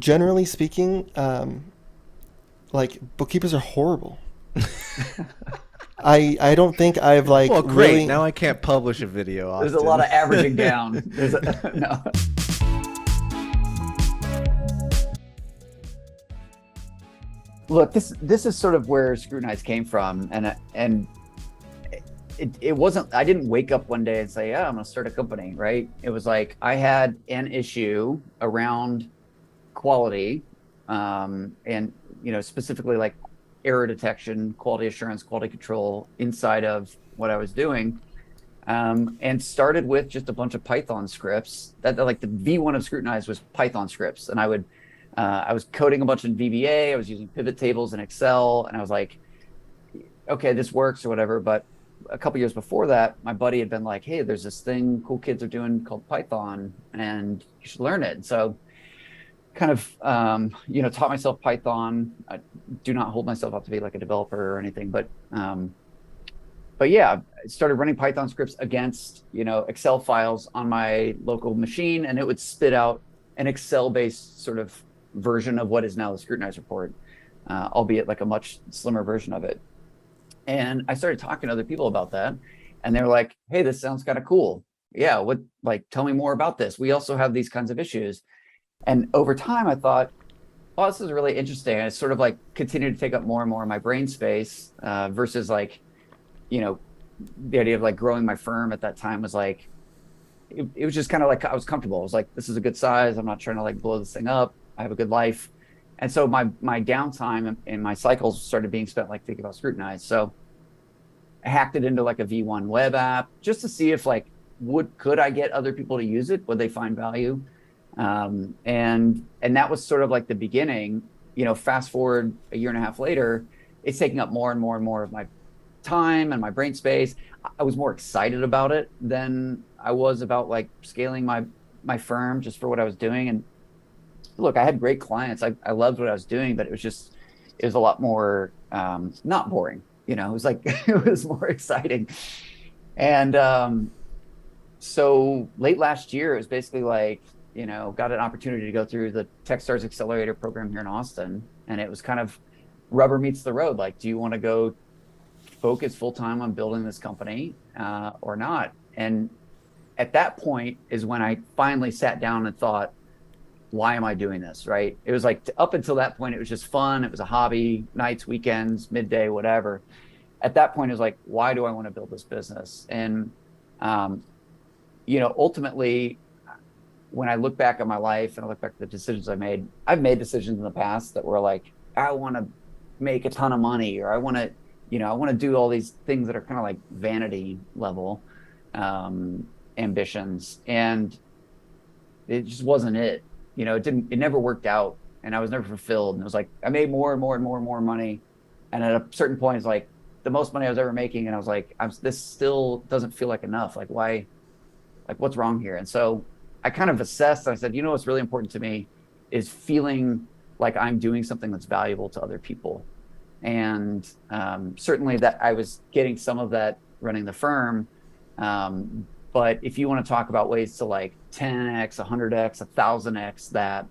generally speaking, like bookkeepers are horrible. I don't think I've like Well, great. really. Now I can't publish a video, Austin. There's a lot of averaging down. No. Look, this is sort of where Scrutinize came from, and it wasn't. I didn't wake up one day and say, "Yeah, I'm going to start a company." Right? It was like I had an issue around quality, and specifically like error detection, quality assurance, quality control inside of what I was doing, and started with just a bunch of Python scripts. That like the V1 of Scrutinize was Python scripts, and I was coding a bunch in VBA. I was using pivot tables in Excel, and I was like, okay, this works or whatever. But a couple years before that, my buddy had been like, hey, there's this thing cool kids are doing called Python, and you should learn it. So kind of, taught myself Python. I do not hold myself up to be like a developer or anything, but yeah, I started running Python scripts against, Excel files on my local machine, and it would spit out an Excel-based sort of version of what is now the Scrutinize report, albeit like a much slimmer version of it. And I started talking to other people about that, and they were like, hey, this sounds kind of cool. Yeah, tell me more about this. We also have these kinds of issues. And over time, I thought, oh, this is really interesting. And it sort of like continued to take up more and more of my brain space, versus like, the idea of like growing my firm at that time was like, it was just kind of like, I was comfortable. I was like, this is a good size. I'm not trying to like blow this thing up. I have a good life. And so my downtime and my cycles started being spent like thinking about Scrutinize. So I hacked it into like a V1 web app just to see if like, could I get other people to use it? Would they find value? And that was sort of like the beginning. Fast forward a year and a half later, it's taking up more and more and more of my time and my brain space. I was more excited about it than I was about like scaling my firm just for what I was doing. And look, I had great clients. I loved what I was doing, but it was a lot more not boring. It was like it was more exciting. And so late last year, it was basically like, got an opportunity to go through the Techstars Accelerator program here in Austin. And it was kind of rubber meets the road. Like, do you want to go focus full time on building this company or not? And at that point is when I finally sat down and thought, why am I doing this? Right? It was like up until that point, it was just fun. It was a hobby, nights, weekends, midday, whatever. At that point, it was like, why do I want to build this business? And, ultimately, when I look back at my life and I look back at the decisions I've made decisions in the past that were like, I want to make a ton of money, or I want to do all these things that are kind of like vanity level ambitions. And it just wasn't it. It never worked out, and I was never fulfilled. And it was like, I made more and more and more and more money. And at a certain point, it's like the most money I was ever making. And I was like, this still doesn't feel like enough. Like, why, like, what's wrong here? And so I kind of assessed, I said, what's really important to me is feeling like I'm doing something that's valuable to other people. And certainly that I was getting some of that running the firm. But if you want to talk about ways to like 10x, 100x, 1000x, that,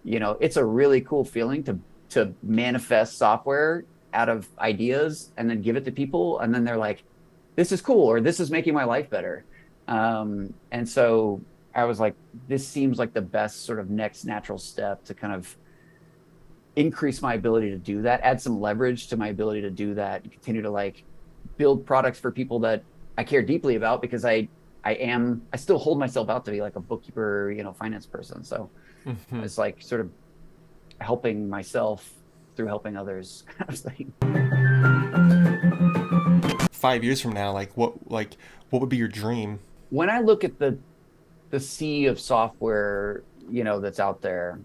it's a really cool feeling to manifest software out of ideas and then give it to people. And then they're like, this is cool, or this is making my life better. And so I was like, this seems like the best sort of next natural step to kind of increase my ability to do that, add some leverage to my ability to do that, and continue to like build products for people that I care deeply about, because I still hold myself out to be like a bookkeeper, finance person. So it's like sort of helping myself through helping others kind of thing. 5 years from now, what would be your dream? When I look at the sea of software, that's out there,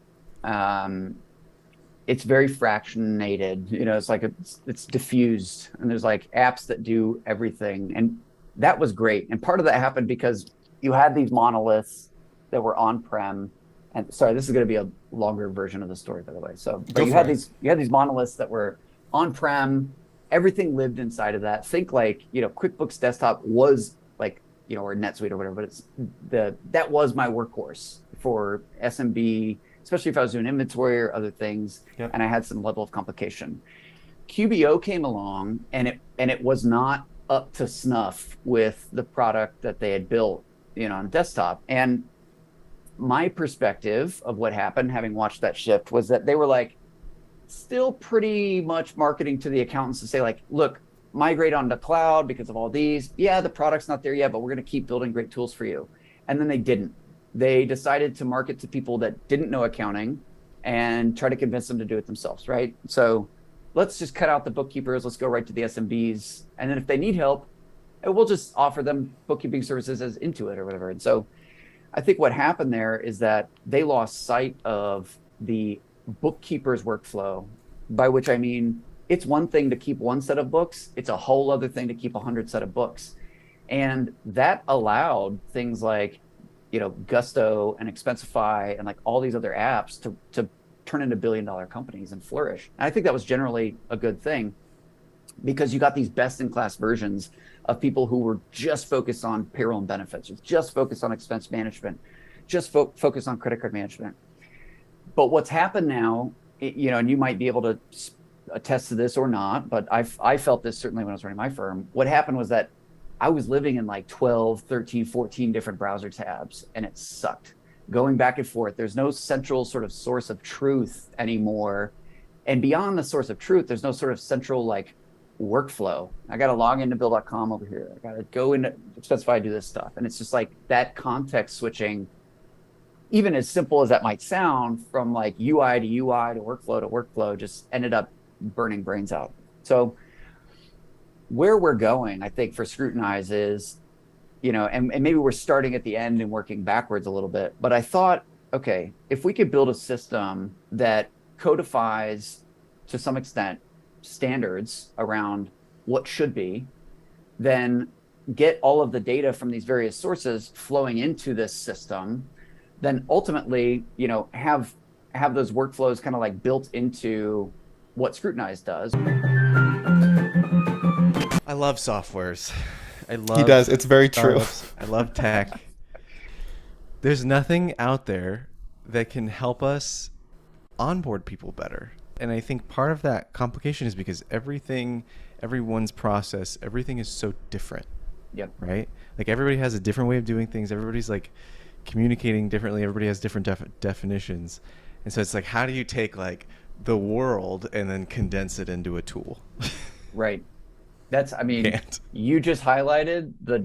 it's very fractionated. It's like it's diffused, and there's like apps that do everything. And that was great. And part of that happened because you had these monoliths that were on-prem. And sorry, this is going to be a longer version of the story, by the way. So, but you had these monoliths that were on-prem. Everything lived inside of that. Think like, QuickBooks Desktop was like, or NetSuite or whatever, but that was my workhorse for SMB especially if I was doing inventory or other things, Yep. and I had some level of complication. QBO came along, and it was not up to snuff with the product that they had built, on desktop. And my perspective of what happened, having watched that shift, was that they were like still pretty much marketing to the accountants to say like, look, migrate onto cloud because of all these. Yeah, the product's not there yet, but we're going to keep building great tools for you. And then they didn't. They decided to market to people that didn't know accounting and try to convince them to do it themselves, right? So let's just cut out the bookkeepers. Let's go right to the SMBs. And then if they need help, we'll just offer them bookkeeping services as Intuit or whatever. And so I think what happened there is that they lost sight of the bookkeeper's workflow, by which I mean, it's one thing to keep one set of books. It's a whole other thing to keep 100 set of books. And that allowed things like, Gusto and Expensify and like all these other apps to turn into billion-dollar companies and flourish. And I think that was generally a good thing because you got these best-in-class versions of people who were just focused on payroll and benefits, just focused on expense management, just focused on credit card management. But what's happened now, and you might be able to attest to this or not, but I felt this certainly when I was running my firm. What happened was that I was living in like 12, 13, 14 different browser tabs, and it sucked. Going back and forth, there's no central sort of source of truth anymore. And beyond the source of truth, there's no sort of central like workflow. I got to log into bill.com over here. I got to go into Expensify, do this stuff. And it's just like that context switching, even as simple as that might sound, from like UI to UI to workflow, just ended up burning brains out. So where we're going, I think, for Scrutinize is, and maybe we're starting at the end and working backwards a little bit, but I thought, okay, if we could build a system that codifies to some extent standards around what should be, then get all of the data from these various sources flowing into this system, then ultimately, have those workflows kind of like built into what Scrutinize does. I love softwares. He does. It's very true. I love tech. There's nothing out there that can help us onboard people better. And I think part of that complication is because everyone's process, everything is so different. Yep. Right? Like everybody has a different way of doing things. Everybody's like communicating differently. Everybody has different definitions. And so it's like, how do you take like the world and then condense it into a tool? Right. You just highlighted the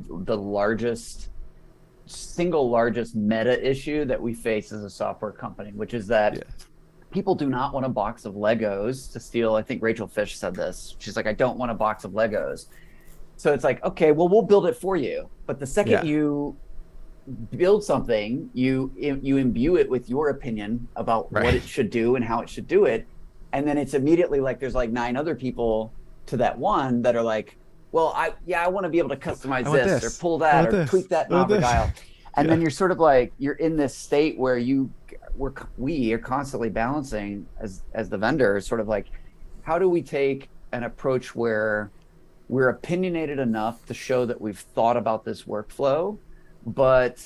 single largest meta issue that we face as a software company, which is that people do not want a box of Legos to steal. I think Rachel Fish said this. She's like, I don't want a box of Legos. So it's like, okay, well, we'll build it for you. But the second you build something, you imbue it with your opinion about what it should do and how it should do it. And then it's immediately like there's like 9 other people to that one that are like, well, I want to be able to customize this or pull that or tweak that knob or dial. And then you're sort of like, you're in this state where we are constantly balancing as the vendor, sort of like, how do we take an approach where we're opinionated enough to show that we've thought about this workflow, but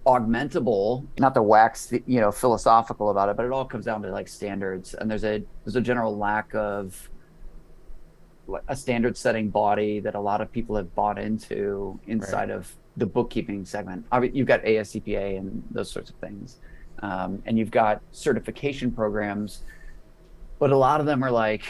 augmentable, not to wax philosophical about it, but it all comes down to like standards. And there's a general lack of a standard setting body that a lot of people have bought into inside of the bookkeeping segment. You've got ASCPA and those sorts of things. And you've got certification programs, but a lot of them are like,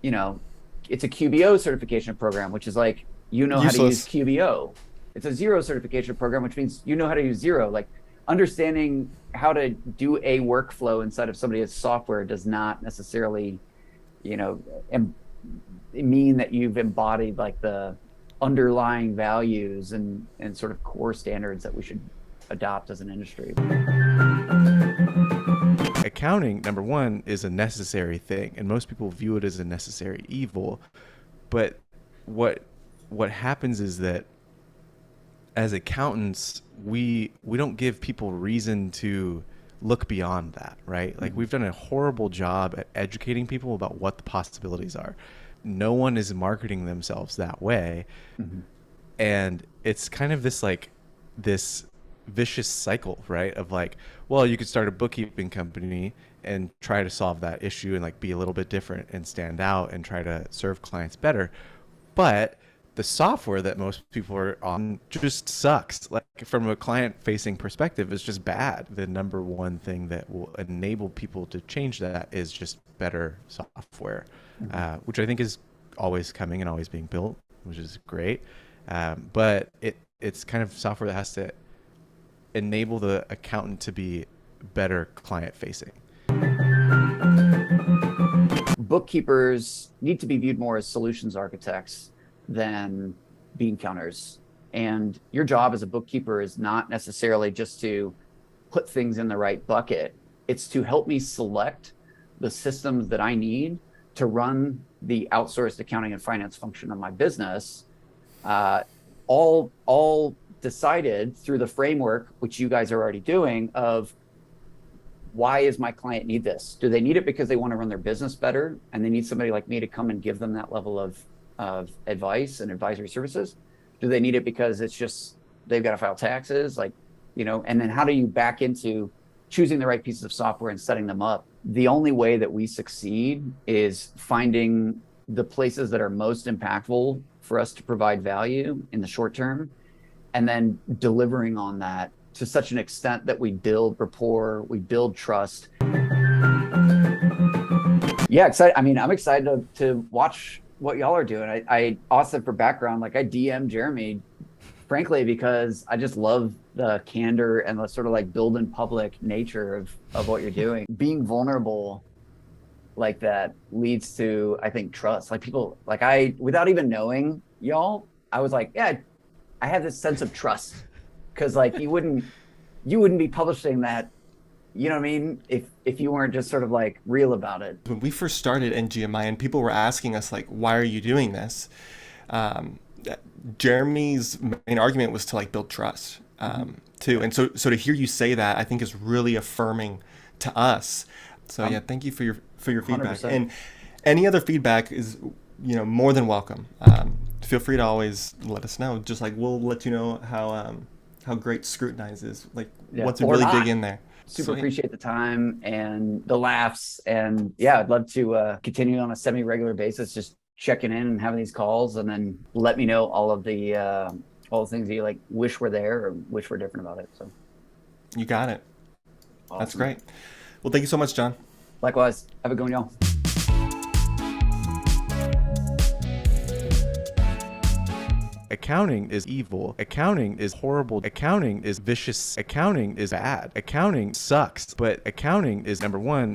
it's a QBO certification program, which is like, how to use QBO. It's a Xero certification program, which means how to use Xero. Like understanding how to do a workflow inside of somebody's software does not necessarily, mean that you've embodied like the underlying values and sort of core standards that we should adopt as an industry. Accounting, number one, is a necessary thing, and most people view it as a necessary evil. But what happens is that as accountants, we don't give people reason to look beyond that, right? Like we've done a horrible job at educating people about what the possibilities are. No one is marketing themselves that way. And it's kind of this vicious cycle, right? Of like, well, you could start a bookkeeping company and try to solve that issue and like be a little bit different and stand out and try to serve clients better. But the software that most people are on just sucks. Like from a client facing perspective, it's just bad. The number one thing that will enable people to change that is just better software, which I think is always coming and always being built, which is great. But it's kind of software that has to enable the accountant to be better client facing. Bookkeepers need to be viewed more as solutions architects than bean counters. And your job as a bookkeeper is not necessarily just to put things in the right bucket. It's to help me select the systems that I need to run the outsourced accounting and finance function of my business, all decided through the framework, which you guys are already doing, of why does my client need this? Do they need it because they want to run their business better and they need somebody like me to come and give them that level of advice and advisory services? Do they need it because it's just they've got to file taxes, like, you know? And then how do you back into choosing the right pieces of software and setting them up? The only way that we succeed is finding the places that are most impactful for us to provide value in the short term, and then delivering on that to such an extent that we build rapport, we build trust. Yeah, excited. I mean, I'm excited to watch what y'all are doing. I also, for background, like I DM Jeremy, frankly, because I just love the candor and the sort of like build in public nature of what you're doing. Being vulnerable like that leads to, I think, trust. Like people, like without even knowing y'all, I was like, yeah, I have this sense of trust, because like you wouldn't be publishing that, you know what I mean, if you weren't just sort of like real about it. When we first started NGMI and people were asking us like, why are you doing this? Jeremy's main argument was to like build trust too. And so to hear you say that, I think is really affirming to us. So yeah, thank you for your feedback. 100%. And any other feedback is, you know, more than welcome. Feel free to always let us know. Just like we'll let you know how great Scrutinize is. Like once we really dig in there. Super appreciate the time and the laughs, and yeah, I'd love to continue on a semi-regular basis, just checking in and having these calls, and then let me know all the things that you like wish were there or wish were different about it. So you got it. Awesome. That's great. Well, thank you so much, John. Likewise. Have a good one, y'all. Accounting is evil. Accounting is horrible. Accounting is vicious. Accounting is bad. Accounting sucks. But accounting is number one